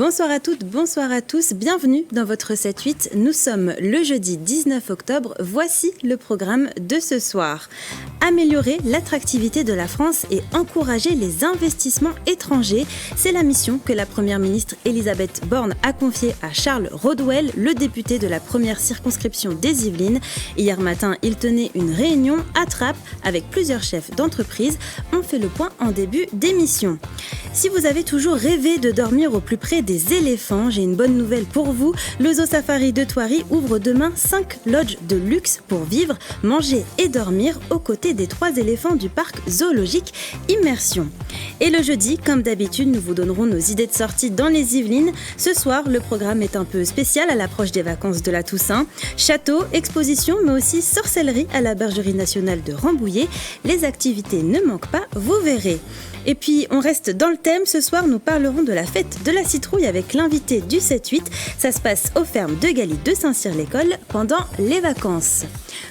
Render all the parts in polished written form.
Bonsoir à toutes, bonsoir à tous, bienvenue dans votre 7-8. Nous sommes le jeudi 19 octobre, voici le programme de ce soir. Améliorer l'attractivité de la France et encourager les investissements étrangers, c'est la mission que la Première ministre Elisabeth Borne a confiée à Charles Rodwell, le député de la première circonscription des Yvelines. Hier matin, il tenait une réunion à Trappes avec plusieurs chefs d'entreprise. On fait le point en début d'émission. Si vous avez toujours rêvé de dormir au plus près des éléphants, j'ai une bonne nouvelle pour vous. Le Zoo Safari de Thoiry ouvre demain 5 lodges de luxe pour vivre, manger et dormir aux côtés des 3 éléphants du parc zoologique Immersion. Et le jeudi, comme d'habitude, nous vous donnerons nos idées de sortie dans les Yvelines. Ce soir, le programme est un peu spécial à l'approche des vacances de la Toussaint. Château, exposition, mais aussi sorcellerie à la Bergerie nationale de Rambouillet. Les activités ne manquent pas, vous verrez. Et puis, on reste dans le thème. Ce soir, nous parlerons de la fête de la citrouille avec l'invité du 7-8. Ça se passe aux fermes de Galy de Saint-Cyr-l'École pendant les vacances.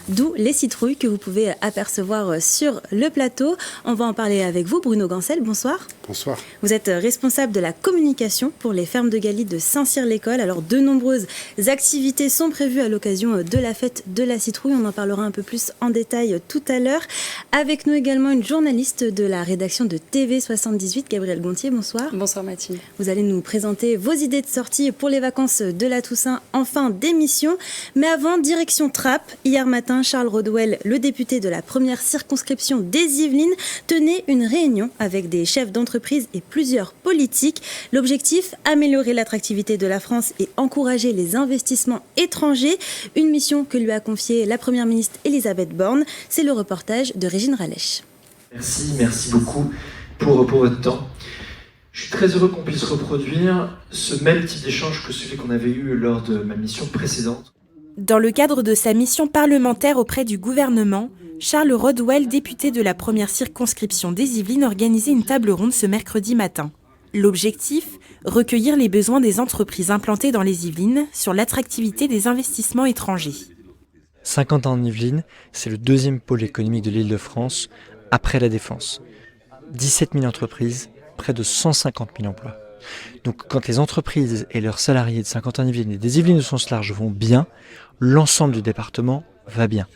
D'où les citrouilles que vous pouvez apercevoir sur le plateau. On va en parler avec vous, Bruno Gancel. Bonsoir. Bonsoir. Vous êtes responsable de la communication pour les fermes de Galy de Saint-Cyr-l'École. Alors, de nombreuses activités sont prévues à l'occasion de la fête de la citrouille. On en parlera un peu plus en détail tout à l'heure. Avec nous également une journaliste de la rédaction de TV78, Gabrielle Gontier. Bonsoir. Bonsoir Mathilde. Vous allez nous présenter vos idées de sortie pour les vacances de la Toussaint en fin d'émission. Mais avant, direction Trappes. Hier matin, Charles Rodwell, le député de la première circonscription des Yvelines, tenait une réunion avec des chefs d'entreprise et plusieurs politiques. L'objectif, améliorer l'attractivité de la France et encourager les investissements étrangers. Une mission que lui a confiée la première ministre Elisabeth Borne. C'est le reportage de Régine Ralech. Merci beaucoup pour votre temps. Je suis très heureux qu'on puisse reproduire ce même type d'échange que celui qu'on avait eu lors de ma mission précédente. Dans le cadre de sa mission parlementaire auprès du gouvernement, Charles Rodwell, député de la première circonscription des Yvelines, organisait une table ronde ce mercredi matin. L'objectif, recueillir les besoins des entreprises implantées dans les Yvelines sur l'attractivité des investissements étrangers. 50 ans en Yvelines, c'est le deuxième pôle économique de l'Île-de-France après la Défense. 17 000 entreprises, près de 150 000 emplois. Donc quand les entreprises et leurs salariés de 50 ans en Yvelines et des Yvelines au sens large vont bien, l'ensemble du département va bien.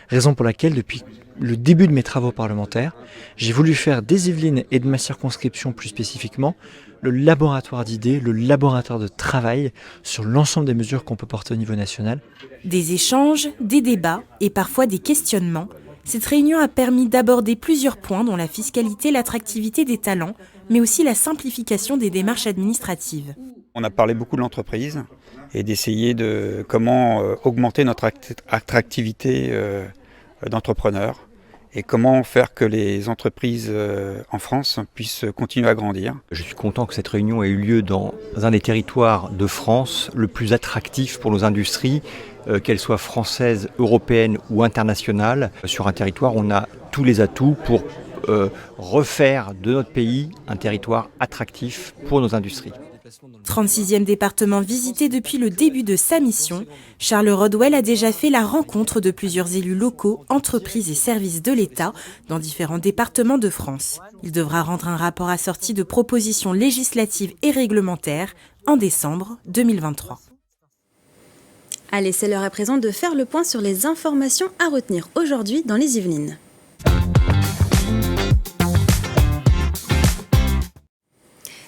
Raison pour laquelle, depuis le début de mes travaux parlementaires, j'ai voulu faire des Yvelines et de ma circonscription plus spécifiquement le laboratoire d'idées, le laboratoire de travail sur l'ensemble des mesures qu'on peut porter au niveau national. Des échanges, des débats et parfois des questionnements. Cette réunion a permis d'aborder plusieurs points dont la fiscalité, l'attractivité des talents, mais aussi la simplification des démarches administratives. On a parlé beaucoup de l'entreprise et d'essayer de comment augmenter notre attractivité d'entrepreneurs et comment faire que les entreprises en France puissent continuer à grandir. Je suis content que cette réunion ait eu lieu dans un des territoires de France le plus attractif pour nos industries, qu'elles soient françaises, européennes ou internationales. Sur un territoire, on a tous les atouts pour refaire de notre pays un territoire attractif pour nos industries. 36e département visité depuis le début de sa mission, Charles Rodwell a déjà fait la rencontre de plusieurs élus locaux, entreprises et services de l'État dans différents départements de France. Il devra rendre un rapport assorti de propositions législatives et réglementaires en décembre 2023. Allez, c'est l'heure à présent de faire le point sur les informations à retenir aujourd'hui dans les Yvelines.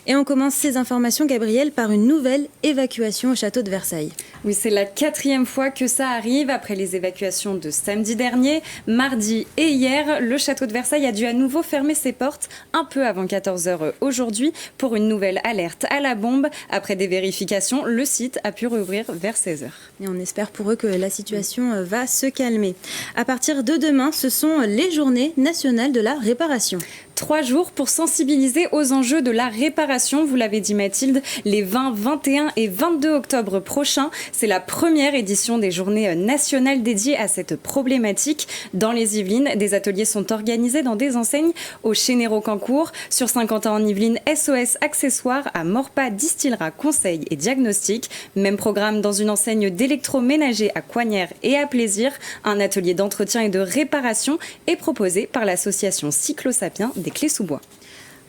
Et on commence ces informations, Gabrielle, par une nouvelle évacuation au château de Versailles. Oui, c'est la 4e fois que ça arrive après les évacuations de samedi dernier, mardi et hier. Le château de Versailles a dû à nouveau fermer ses portes un peu avant 14h aujourd'hui pour une nouvelle alerte à la bombe. Après des vérifications, le site a pu rouvrir vers 16h. Et on espère pour eux que la situation va se calmer. À partir de demain, ce sont les journées nationales de la réparation. 3 jours pour sensibiliser aux enjeux de la réparation. Vous l'avez dit Mathilde, les 20, 21 et 22 octobre prochains, c'est la première édition des journées nationales dédiées à cette problématique. Dans les Yvelines, des ateliers sont organisés dans des enseignes au Chénéraud-Cancourt, sur Saint-Quentin en Yvelines, SOS Accessoires, à Morpas, Distillera, Conseil et Diagnostic. Même programme dans une enseigne d'électroménager à Coignères et à Plaisir. Un atelier d'entretien et de réparation est proposé par l'association Cyclosapiens des Clés-sous-Bois.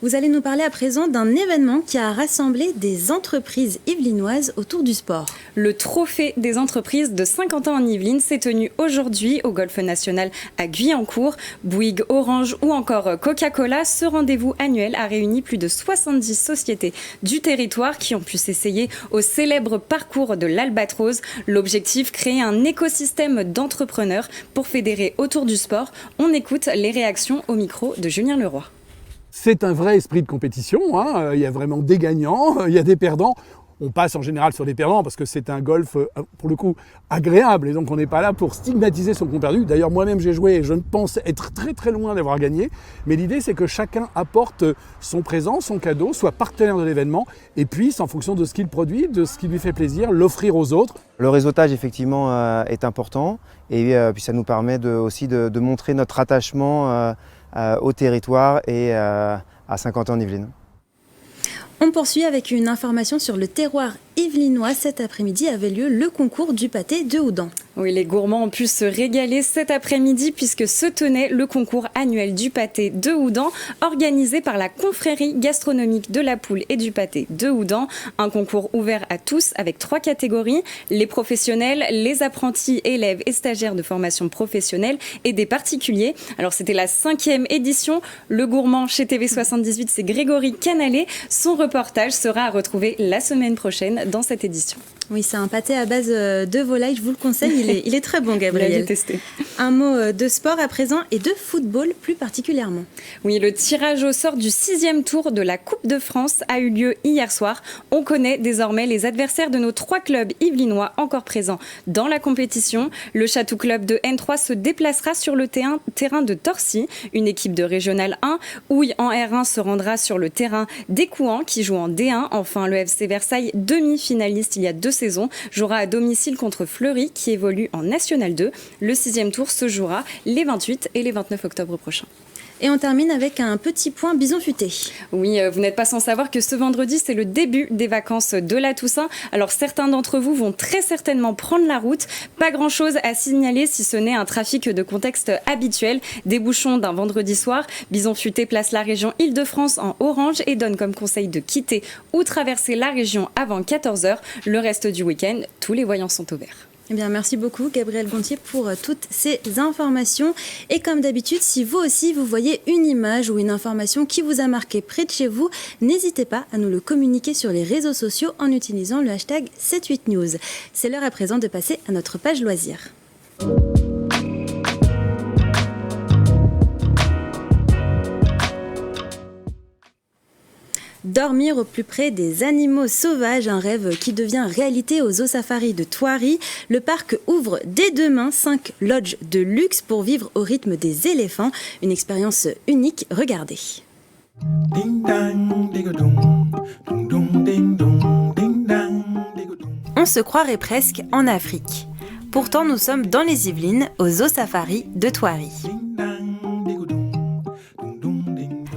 Vous allez nous parler à présent d'un événement qui a rassemblé des entreprises yvelinoises autour du sport. Le trophée des entreprises de Saint-Quentin en Yvelines s'est tenu aujourd'hui au Golf National à Guyancourt. Bouygues, Orange ou encore Coca-Cola, ce rendez-vous annuel a réuni plus de 70 sociétés du territoire qui ont pu s'essayer au célèbre parcours de l'Albatros. L'objectif, créer un écosystème d'entrepreneurs pour fédérer autour du sport. On écoute les réactions au micro de Julien Leroy. C'est un vrai esprit de compétition, il y a vraiment des gagnants, il y a des perdants. On passe en général sur des perdants parce que c'est un golf, pour le coup, agréable. Et donc on n'est pas là pour stigmatiser son compte perdu. D'ailleurs, moi-même j'ai joué et je ne pense être très très loin d'avoir gagné. Mais l'idée, c'est que chacun apporte son présent, son cadeau, soit partenaire de l'événement et puisse, en fonction de ce qu'il produit, de ce qui lui fait plaisir, l'offrir aux autres. Le réseautage, effectivement, est important. Et puis ça nous permet aussi de montrer notre attachement au territoire et à Saint-Quentin-en-Yvelines. On poursuit avec une information sur le terroir yvelinois. Cet après-midi avait lieu le concours du pâté de Houdan. Oui, les gourmands ont pu se régaler cet après-midi puisque se tenait le concours annuel du pâté de Houdan organisé par la confrérie gastronomique de la Poule et du pâté de Houdan. Un concours ouvert à tous avec 3 catégories, les professionnels, les apprentis, élèves et stagiaires de formation professionnelle et des particuliers. Alors c'était la 5e édition. Le gourmand chez TV78, c'est Grégory Canalet. Son reportage sera à retrouver la semaine prochaine dans cette édition. Oui, c'est un pâté à base de volaille, je vous le conseille, il est très bon, Gabriel. Vous l'avez testé. Un mot de sport à présent et de football plus particulièrement. Oui, le tirage au sort du 6e tour de la Coupe de France a eu lieu hier soir. On connaît désormais les adversaires de nos 3 clubs yvelinois encore présents dans la compétition. Le Chatou Club de N3 se déplacera sur le terrain de Torcy, une équipe de Régional 1. Houille en R1 se rendra sur le terrain d'Écouan qui joue en D1. Enfin, le FC Versailles, demi-finaliste il y a 2 saisons, jouera à domicile contre Fleury qui évolue en National 2. Le 6e tour se jouera les 28 et les 29 octobre prochains. Et on termine avec un petit point bison futé. Oui, vous n'êtes pas sans savoir que ce vendredi, c'est le début des vacances de la Toussaint. Alors certains d'entre vous vont très certainement prendre la route. Pas grand-chose à signaler si ce n'est un trafic de contexte habituel. Des bouchons d'un vendredi soir. Bison futé place la région Île-de-France en orange et donne comme conseil de quitter ou traverser la région avant 14h. Le reste du week-end, tous les voyants sont au vert. Eh bien, merci beaucoup Gabriel Gontier pour toutes ces informations. Et comme d'habitude, si vous aussi vous voyez une image ou une information qui vous a marqué près de chez vous, n'hésitez pas à nous le communiquer sur les réseaux sociaux en utilisant le hashtag 78news. C'est l'heure à présent de passer à notre page loisirs. Dormir au plus près des animaux sauvages, un rêve qui devient réalité au Zoo Safari de Thoiry. Le parc ouvre dès demain 5 lodges de luxe pour vivre au rythme des éléphants. Une expérience unique, regardez. On se croirait presque en Afrique. Pourtant, nous sommes dans les Yvelines, au Zoo Safari de Thoiry.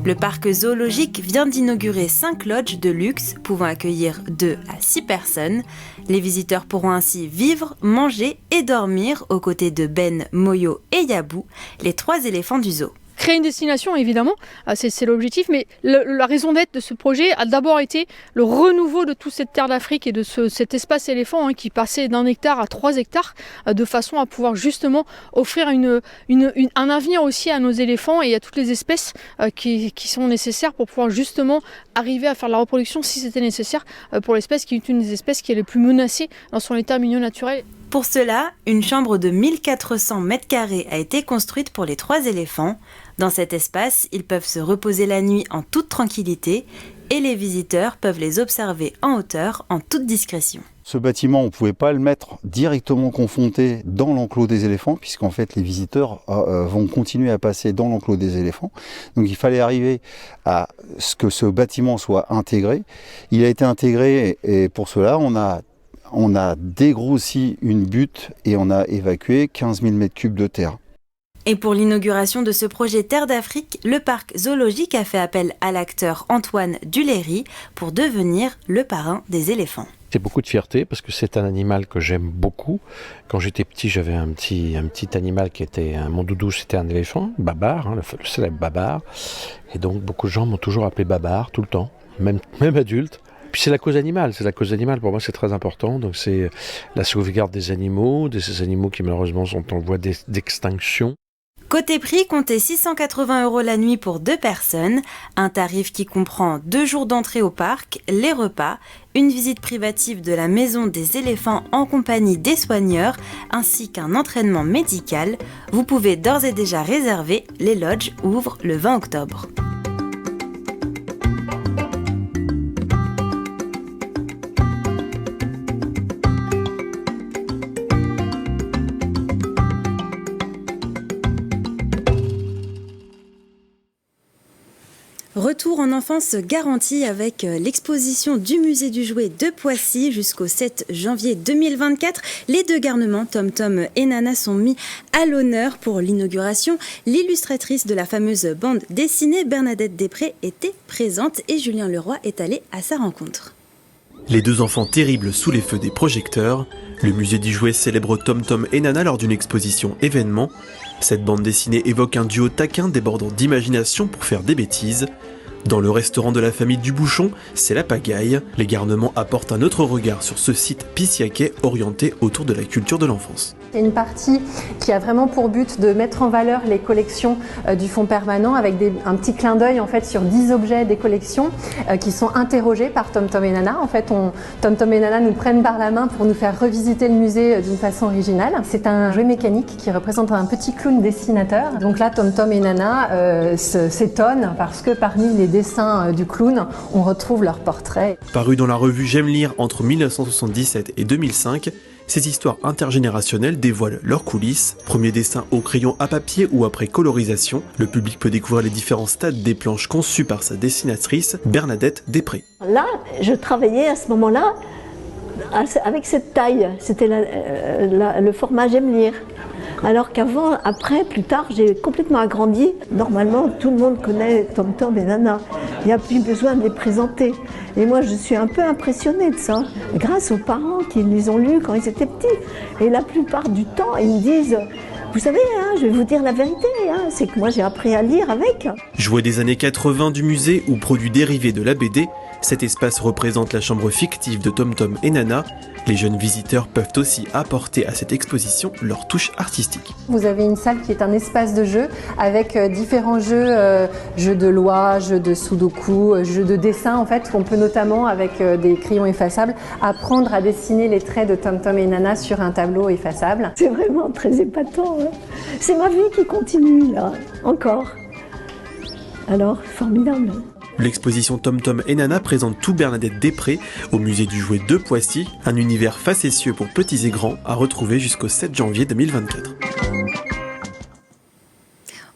Le parc zoologique vient d'inaugurer 5 lodges de luxe pouvant accueillir 2 à 6 personnes. Les visiteurs pourront ainsi vivre, manger et dormir aux côtés de Ben, Moyo et Yabou, les 3 éléphants du zoo. Créer une destination, évidemment, c'est l'objectif, mais la raison d'être de ce projet a d'abord été le renouveau de toute cette terre d'Afrique et de cet espace éléphant qui passait d'1 hectare à 3 hectares, de façon à pouvoir justement offrir un avenir aussi à nos éléphants et à toutes les espèces qui sont nécessaires pour pouvoir justement arriver à faire de la reproduction si c'était nécessaire pour l'espèce qui est une des espèces qui est les plus menacées dans son état milieu naturel. Pour cela, une chambre de 1400 m² a été construite pour les 3 éléphants. Dans cet espace, ils peuvent se reposer la nuit en toute tranquillité et les visiteurs peuvent les observer en hauteur en toute discrétion. Ce bâtiment, on ne pouvait pas le mettre directement confronté dans l'enclos des éléphants, puisqu'en fait les visiteurs vont continuer à passer dans l'enclos des éléphants. Donc il fallait arriver à ce que ce bâtiment soit intégré. Il a été intégré et pour cela, on a dégrossi une butte et on a évacué 15 000 m3 de terre. Et pour l'inauguration de ce projet Terre d'Afrique, le parc zoologique a fait appel à l'acteur Antoine Duléry pour devenir le parrain des éléphants. C'est beaucoup de fierté parce que c'est un animal que j'aime beaucoup. Quand j'étais petit, j'avais un petit animal qui était mon doudou, c'était un éléphant, Babar, le célèbre Babar. Et donc beaucoup de gens m'ont toujours appelé Babar tout le temps, même adulte. Puis c'est la cause animale, pour moi c'est très important. Donc c'est la sauvegarde des animaux, de ces animaux qui malheureusement sont en voie d'extinction. Côté prix, comptez 680 € la nuit pour 2 personnes, un tarif qui comprend 2 jours d'entrée au parc, les repas, une visite privative de la maison des éléphants en compagnie des soigneurs, ainsi qu'un entraînement médical. Vous pouvez d'ores et déjà réserver, les lodges ouvrent le 20 octobre. Retour en enfance garantie avec l'exposition du musée du jouet de Poissy jusqu'au 7 janvier 2024. Les 2 garnements, Tom Tom et Nana, sont mis à l'honneur pour l'inauguration. L'illustratrice de la fameuse bande dessinée, Bernadette Després, était présente et Julien Leroy est allé à sa rencontre. Les 2 enfants terribles sous les feux des projecteurs, le musée du jouet célèbre Tom Tom et Nana lors d'une exposition événement. Cette bande dessinée évoque un duo taquin débordant d'imagination pour faire des bêtises. Dans le restaurant de la famille Dubouchon, c'est la pagaille. Les garnements apportent un autre regard sur ce site pissiaquais orienté autour de la culture de l'enfance. C'est une partie qui a vraiment pour but de mettre en valeur les collections du fonds permanent avec un petit clin d'œil en fait sur 10 objets des collections qui sont interrogés par Tom Tom et Nana. En fait, Tom Tom et Nana nous prennent par la main pour nous faire revisiter le musée d'une façon originale. C'est un jouet mécanique qui représente un petit clown dessinateur. Donc là, Tom Tom et Nana s'étonnent parce que parmi les dessins du clown, on retrouve leur portrait. Paru dans la revue J'aime lire entre 1977 et 2005, ces histoires intergénérationnelles dévoilent leurs coulisses. Premier dessin au crayon à papier ou après colorisation, le public peut découvrir les différents stades des planches conçues par sa dessinatrice Bernadette Després. Là, je travaillais à ce moment-là avec cette taille, c'était le format J'aime lire. Alors qu'avant, après, plus tard, j'ai complètement agrandi. Normalement, tout le monde connaît Tom Tom et Nana. Il n'y a plus besoin de les présenter. Et moi, je suis un peu impressionnée de ça, grâce aux parents qui les ont lus quand ils étaient petits. Et la plupart du temps, ils me disent... Vous savez, je vais vous dire la vérité, c'est que moi j'ai appris à lire avec. Jouet des années 80 du musée ou produit dérivé de la BD, cet espace représente la chambre fictive de Tom Tom et Nana. Les jeunes visiteurs peuvent aussi apporter à cette exposition leur touche artistique. Vous avez une salle qui est un espace de jeu avec différents jeux, jeux de loi, jeux de sudoku, jeux de dessin en fait, qu'on peut notamment avec des crayons effaçables apprendre à dessiner les traits de Tom Tom et Nana sur un tableau effaçable. C'est vraiment très épatant. C'est ma vie qui continue là, encore. Alors, formidable. L'exposition Tom Tom et Nana présente tout Bernadette Després au musée du jouet de Poissy, un univers facétieux pour petits et grands à retrouver jusqu'au 7 janvier 2024.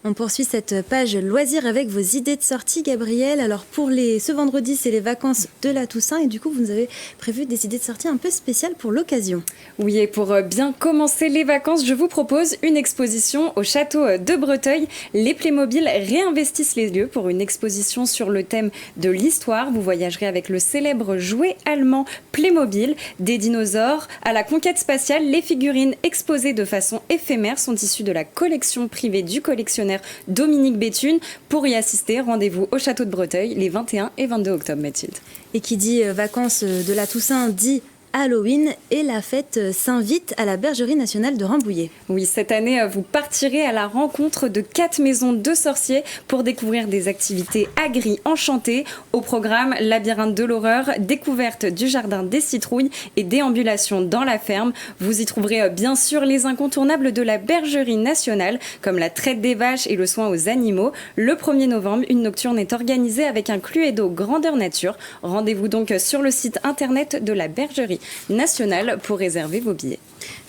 On poursuit cette page loisirs avec vos idées de sortie, Gabrielle. Alors pour ce vendredi, c'est les vacances de la Toussaint et du coup, vous nous avez prévu des idées de sortie un peu spéciales pour l'occasion. Oui, et pour bien commencer les vacances, je vous propose une exposition au château de Breteuil. Les Playmobil réinvestissent les lieux pour une exposition sur le thème de l'histoire. Vous voyagerez avec le célèbre jouet allemand Playmobil, des dinosaures à la conquête spatiale. Les figurines exposées de façon éphémère sont issues de la collection privée du collectionneur Dominique Béthune. Pour y assister, rendez-vous au château de Breteuil les 21 et 22 octobre, Mathilde. Et qui dit vacances de la Toussaint dit Halloween et la fête s'invite à la Bergerie nationale de Rambouillet. Oui, cette année, vous partirez à la rencontre de 4 maisons de sorciers pour découvrir des activités agri-enchantées. Au programme, labyrinthe de l'horreur, découverte du jardin des citrouilles et déambulation dans la ferme. Vous y trouverez bien sûr les incontournables de la Bergerie nationale, comme la traite des vaches et le soin aux animaux. Le 1er novembre, une nocturne est organisée avec un cluedo grandeur nature. Rendez-vous donc sur le site internet de la Bergerie. billetterie nationale pour réserver vos billets.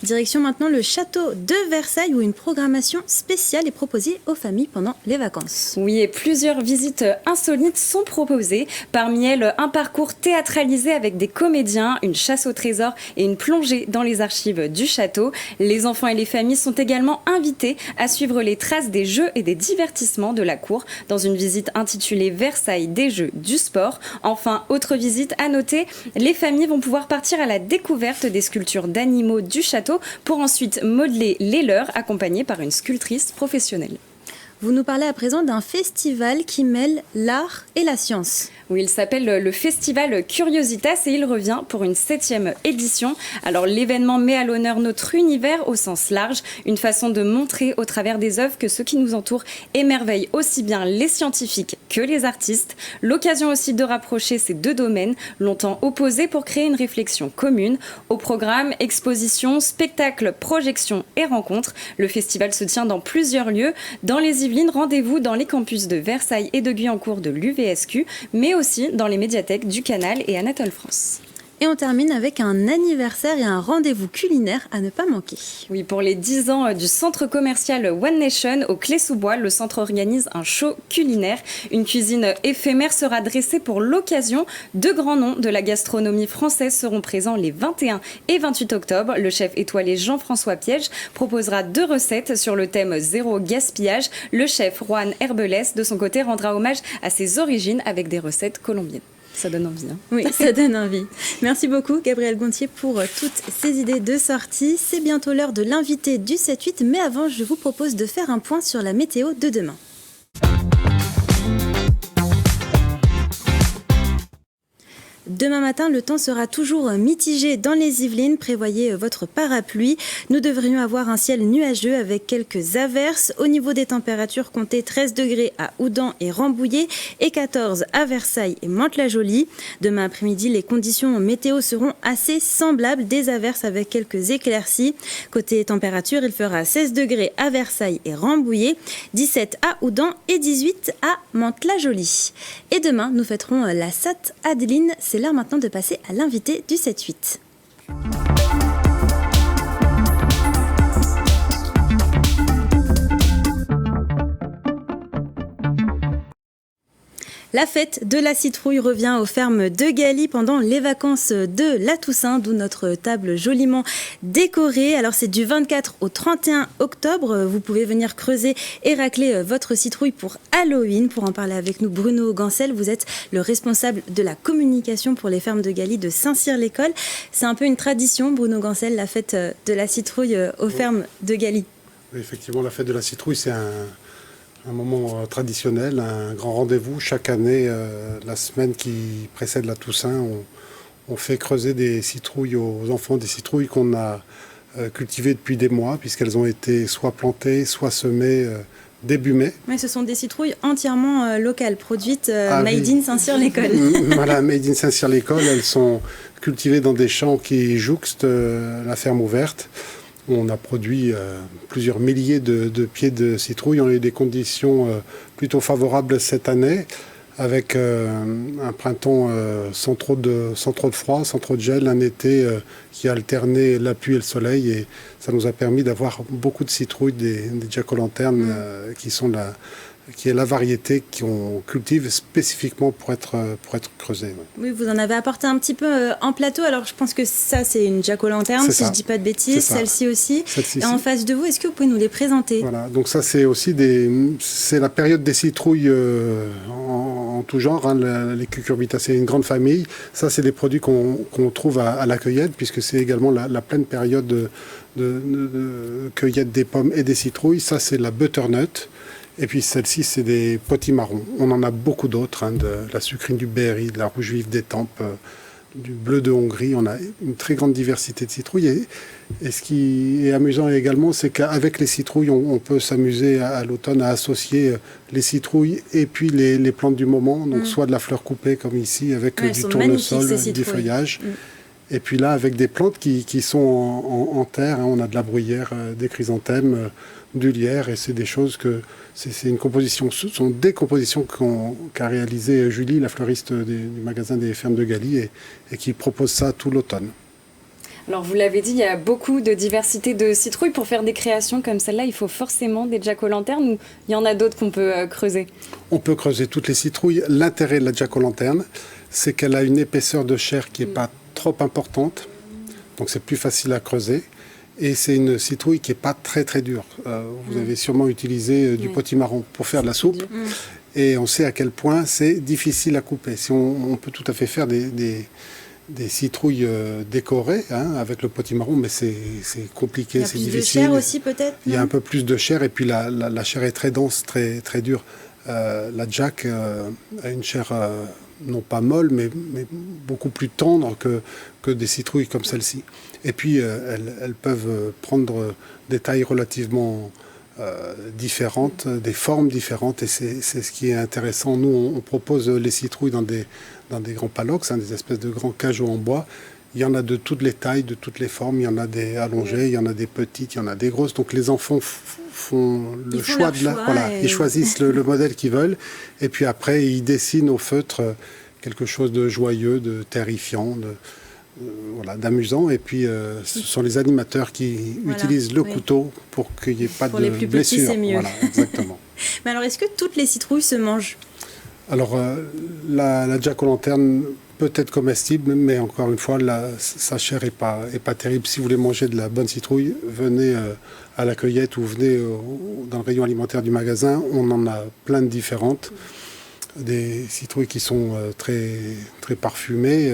Direction maintenant le château de Versailles où une programmation spéciale est proposée aux familles pendant les vacances. Oui, et plusieurs visites insolites sont proposées. Parmi elles, un parcours théâtralisé avec des comédiens, une chasse au trésor et une plongée dans les archives du château. Les enfants et les familles sont également invités à suivre les traces des jeux et des divertissements de la cour dans une visite intitulée Versailles des jeux du sport. Enfin, autre visite à noter, les familles vont pouvoir partir à la découverte des sculptures d'animaux du château pour ensuite modeler les leurs accompagnés par une sculptrice professionnelle. Vous nous parlez à présent d'un festival qui mêle l'art et la science. Oui, il s'appelle le Festival Curiositas et il revient pour une 7e édition. Alors l'événement met à l'honneur notre univers au sens large, une façon de montrer au travers des œuvres que ce qui nous entoure émerveille aussi bien les scientifiques que les artistes. L'occasion aussi de rapprocher ces deux domaines, longtemps opposés pour créer une réflexion commune. Au programme, expositions, spectacles, projections et rencontres. Le festival se tient dans plusieurs lieux. Dans les Yvelines, rendez-vous dans les campus de Versailles et de Guyancourt de l'UVSQ, mais aussi dans les médiathèques du Canal et Anatole France. Et on termine avec un anniversaire et un rendez-vous culinaire à ne pas manquer. Oui, pour les 10 ans du centre commercial One Nation au Clé-sous-Bois, le centre organise un show culinaire. Une cuisine éphémère sera dressée pour l'occasion. De grands noms de la gastronomie française seront présents les 21 et 28 octobre. Le chef étoilé Jean-François Piège proposera 2 recettes sur le thème zéro gaspillage. Le chef Juan Herbelès, de son côté, rendra hommage à ses origines avec des recettes colombiennes. Ça donne envie. Hein. Oui, ça donne envie. Merci beaucoup, Gabrielle Gontier, pour toutes ces idées de sortie. C'est bientôt l'heure de l'invité du 7-8, mais avant, je vous propose de faire un point sur la météo de demain. Demain matin, le temps sera toujours mitigé dans les Yvelines. Prévoyez votre parapluie. Nous devrions avoir un ciel nuageux avec quelques averses. Au niveau des températures, comptez 13 degrés à Houdan et Rambouillet et 14 à Versailles et Mantes-la-Jolie. Demain après-midi, les conditions météo seront assez semblables. Des averses avec quelques éclaircies. Côté température, il fera 16 degrés à Versailles et Rambouillet, 17 à Houdan et 18 à Mantes-la-Jolie. Et demain, nous fêterons la Sainte Adeline. C'est l'heure maintenant de passer à l'invité du 7-8. La fête de la citrouille revient aux fermes de Galy pendant les vacances de la Toussaint, d'où notre table joliment décorée. Alors c'est du 24 au 31 octobre. Vous pouvez venir creuser et racler votre citrouille pour Halloween. Pour en parler avec nous, Bruno Gancel, vous êtes le responsable de la communication pour les fermes de Galy de Saint-Cyr-l'École. C'est un peu une tradition, Bruno Gancel, la fête de la citrouille aux fermes de Galy. Oui, effectivement, la fête de la citrouille, c'est un moment traditionnel, un grand rendez-vous. Chaque année, la semaine qui précède la Toussaint, on fait creuser des citrouilles aux enfants, des citrouilles qu'on a cultivées depuis des mois, puisqu'elles ont été soit plantées, soit semées début mai. Oui, ce sont des citrouilles entièrement locales, produites made in Saint-Cyr-l'École. Voilà, made in Saint-Cyr-l'École. Elles sont cultivées dans des champs qui jouxtent la ferme ouverte. On a produit plusieurs milliers de pieds de citrouille. On a eu des conditions plutôt favorables cette année, avec un printemps sans trop de froid, sans trop de gel, un été qui a alterné la pluie et le soleil. Et ça nous a permis d'avoir beaucoup de citrouilles, des jack-o'-lanternes qui est la variété qu'on cultive spécifiquement pour être creusée. Ouais. Oui, vous en avez apporté un petit peu en plateau. Alors, je pense que ça, c'est une jack-o'-lanterne, si je ne dis pas de bêtises. Celle-ci aussi. Et en face de vous, est-ce que vous pouvez nous les présenter ? Voilà, donc ça, c'est aussi c'est la période des citrouilles en tout genre. Hein, les cucurbitacées, une grande famille. Ça, c'est des produits qu'on trouve à la cueillette, puisque c'est également la pleine période de cueillette des pommes et des citrouilles. Ça, c'est la butternut. Et puis celle-ci, c'est des potimarrons. On en a beaucoup d'autres, hein, de la sucrine du Berry, de la rouge vive d'Étampes, du bleu de Hongrie. On a une très grande diversité de citrouilles. Et ce qui est amusant également, c'est qu'avec les citrouilles, on peut s'amuser à l'automne à associer les citrouilles et puis les plantes du moment. Donc soit de la fleur coupée comme ici, avec du tournesol, du feuillage. Et puis là, avec des plantes qui sont en terre, hein, on a de la bruyère, des chrysanthèmes, du lierre, et c'est des choses que c'est une composition, ce sont des compositions qu'a réalisé Julie, la fleuriste du magasin des fermes de Galy, et qui propose ça tout l'automne. Alors vous l'avez dit, il y a beaucoup de diversité de citrouilles. Pour faire des créations comme celle-là, il faut forcément des jack-o'-lanterne ou il y en a d'autres qu'on peut creuser? On peut creuser toutes les citrouilles. L'intérêt de la jack-o'-lanterne, c'est qu'elle a une épaisseur de chair qui n'est pas trop importante, donc c'est plus facile à creuser. Et c'est une citrouille qui n'est pas très très dure. Vous avez sûrement utilisé du potimarron pour faire de la soupe. Et on sait à quel point c'est difficile à couper. Si on peut tout à fait faire des citrouilles décorées avec le potimarron, mais c'est compliqué, c'est difficile. Il y a plus de chair aussi peut-être? Il y a un peu plus de chair et puis la chair est très dense, très, très dure. La jack a une chair non pas molle, mais beaucoup plus tendre que des citrouilles comme celle-ci. Et puis elles peuvent prendre des tailles relativement différentes, des formes différentes, et c'est ce qui est intéressant. Nous, on propose les citrouilles dans des grands palox, des espèces de grands cajots en bois. Il y en a de toutes les tailles, de toutes les formes. Il y en a des allongées, il y en a des petites, il y en a des grosses. Donc les enfants font le choix de ils choisissent le modèle qu'ils veulent, et puis après ils dessinent au feutre quelque chose de joyeux, de terrifiant, d'amusant. Et puis ce sont les animateurs qui utilisent le couteau pour qu'il n'y ait pas de blessure. Pour les plus petits, c'est mieux. Voilà, exactement. Mais alors, est-ce que toutes les citrouilles se mangent? Alors, la jack-o'-lanterne peut être comestible, mais encore une fois, sa chair n'est pas terrible. Si vous voulez manger de la bonne citrouille, venez à la cueillette ou venez dans le rayon alimentaire du magasin. On en a plein de différentes. Des citrouilles qui sont très, très parfumées.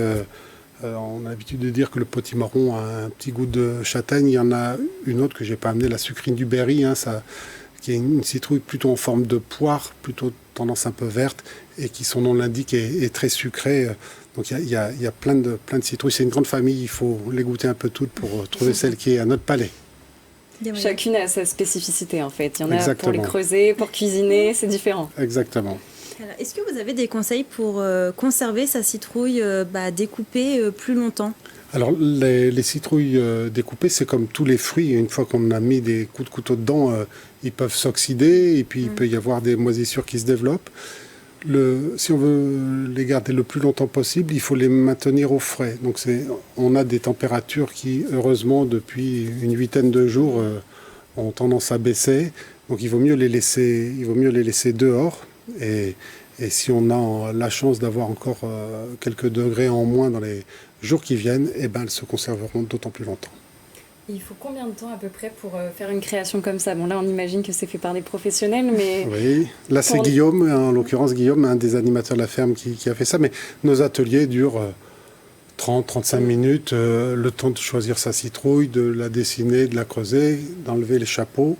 On a l'habitude de dire que le potimarron a un petit goût de châtaigne. Il y en a une autre que je n'ai pas amenée, la sucrine du Berry, qui est une citrouille plutôt en forme de poire, plutôt tendance un peu verte, et qui, son nom l'indique, est très sucrée. Donc il y a plein de citrouilles. C'est une grande famille, il faut les goûter un peu toutes pour trouver celle qui est à notre palais. Chacune a sa spécificité en fait. Il y en a pour les creuser, pour cuisiner, c'est différent. Exactement. Est-ce que vous avez des conseils pour conserver sa citrouille découpée plus longtemps? Alors les citrouilles découpées, c'est comme tous les fruits. Une fois qu'on a mis des coups de couteau dedans, ils peuvent s'oxyder et puis il peut y avoir des moisissures qui se développent. Si on veut les garder le plus longtemps possible, il faut les maintenir au frais. Donc on a des températures qui, heureusement, depuis une 8aine de jours, ont tendance à baisser. Donc il vaut mieux les laisser dehors. Et si on a la chance d'avoir encore quelques degrés en moins dans les jours qui viennent, elles se conserveront d'autant plus longtemps. Il faut combien de temps à peu près pour faire une création comme ça? Bon, là, on imagine que c'est fait par des professionnels, mais... Oui, là, c'est Guillaume, en l'occurrence Guillaume, un des animateurs de la ferme qui a fait ça. Mais nos ateliers durent 30-35 minutes, le temps de choisir sa citrouille, de la dessiner, de la creuser, d'enlever les chapeaux.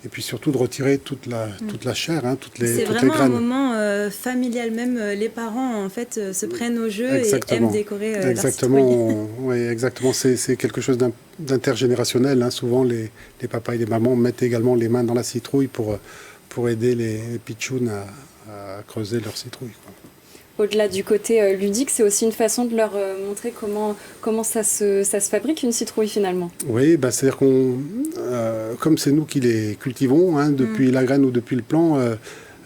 Et puis surtout de retirer toute la chair, toutes les graines. C'est vraiment un moment familial, même les parents en fait se prennent au jeu et aiment décorer leur citrouille. Oui, exactement. C'est quelque chose d'intergénérationnel. Souvent les papas et les mamans mettent également les mains dans la citrouille pour aider les pitchouns à creuser leur citrouille. Au-delà du côté ludique, c'est aussi une façon de leur montrer comment ça se fabrique une citrouille finalement. Oui, c'est-à-dire comme c'est nous qui les cultivons, depuis la graine ou depuis le plant,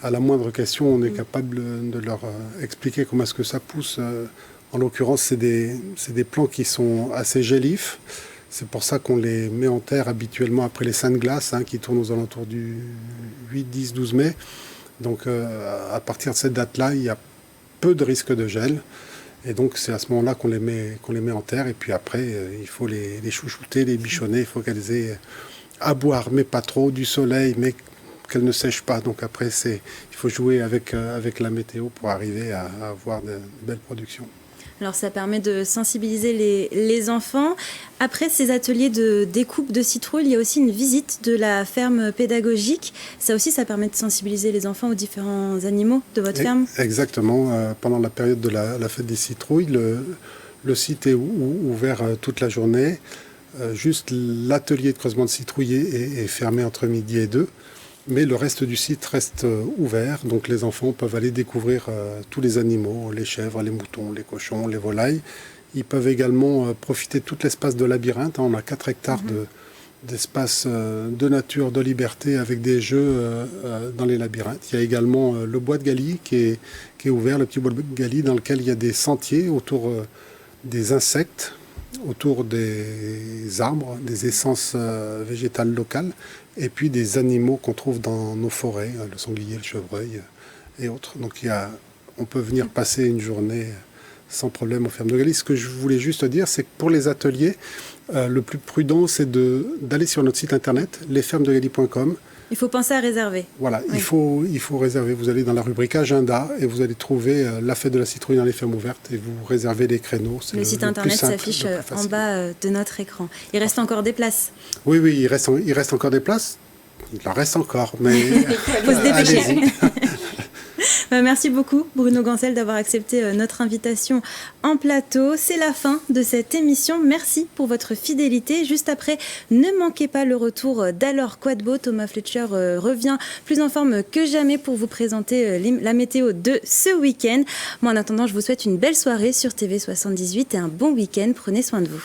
à la moindre question, on est capable de leur expliquer comment est-ce que ça pousse. En l'occurrence, c'est des plants qui sont assez gélifs. C'est pour ça qu'on les met en terre habituellement après les saintes glaces, qui tournent aux alentours du 8, 10, 12 mai. Donc à partir de cette date-là, il y a peu de risque de gel, et donc c'est à ce moment-là qu'on les met en terre, et puis après il faut les chouchouter, les bichonner, il faut qu'elles aient à boire, mais pas trop, du soleil, mais qu'elles ne sèchent pas. Donc après il faut jouer avec la météo pour arriver à avoir de belles productions. Alors ça permet de sensibiliser les enfants. Après ces ateliers de découpe de citrouilles, il y a aussi une visite de la ferme pédagogique. Ça aussi, ça permet de sensibiliser les enfants aux différents animaux de votre ferme? Exactement. Pendant la période de la fête des citrouilles, le site est ouvert toute la journée. Juste l'atelier de creusement de citrouilles est fermé entre midi et 2. Mais le reste du site reste ouvert, donc les enfants peuvent aller découvrir tous les animaux, les chèvres, les moutons, les cochons, les volailles. Ils peuvent également profiter de tout l'espace de labyrinthe. On a 4 hectares d'espace de nature, de liberté, avec des jeux dans les labyrinthes. Il y a également le bois de Galie qui est ouvert, le petit bois de Galie, dans lequel il y a des sentiers autour des insectes autour des arbres, des essences végétales locales, et puis des animaux qu'on trouve dans nos forêts, le sanglier, le chevreuil et autres. Donc on peut venir passer une journée sans problème aux fermes de Galie. Ce que je voulais juste dire, c'est que pour les ateliers, le plus prudent, c'est d'aller sur notre site internet, lesfermesdegalie.com. Il faut penser à réserver. Voilà, oui. il faut réserver. Vous allez dans la rubrique agenda et vous allez trouver la fête de la citrouille dans les fermes ouvertes et vous réservez les créneaux. Le site internet s'affiche en bas de notre écran. Il reste encore des places. Oui, il reste encore des places. Il en reste encore, mais il faut se dépêcher. Merci beaucoup Bruno Gancel d'avoir accepté notre invitation en plateau. C'est la fin de cette émission. Merci pour votre fidélité. Juste après, ne manquez pas le retour d'Alors Quadbo. Thomas Fletcher revient plus en forme que jamais pour vous présenter la météo de ce week-end. Moi, en attendant, je vous souhaite une belle soirée sur TV78 et un bon week-end. Prenez soin de vous.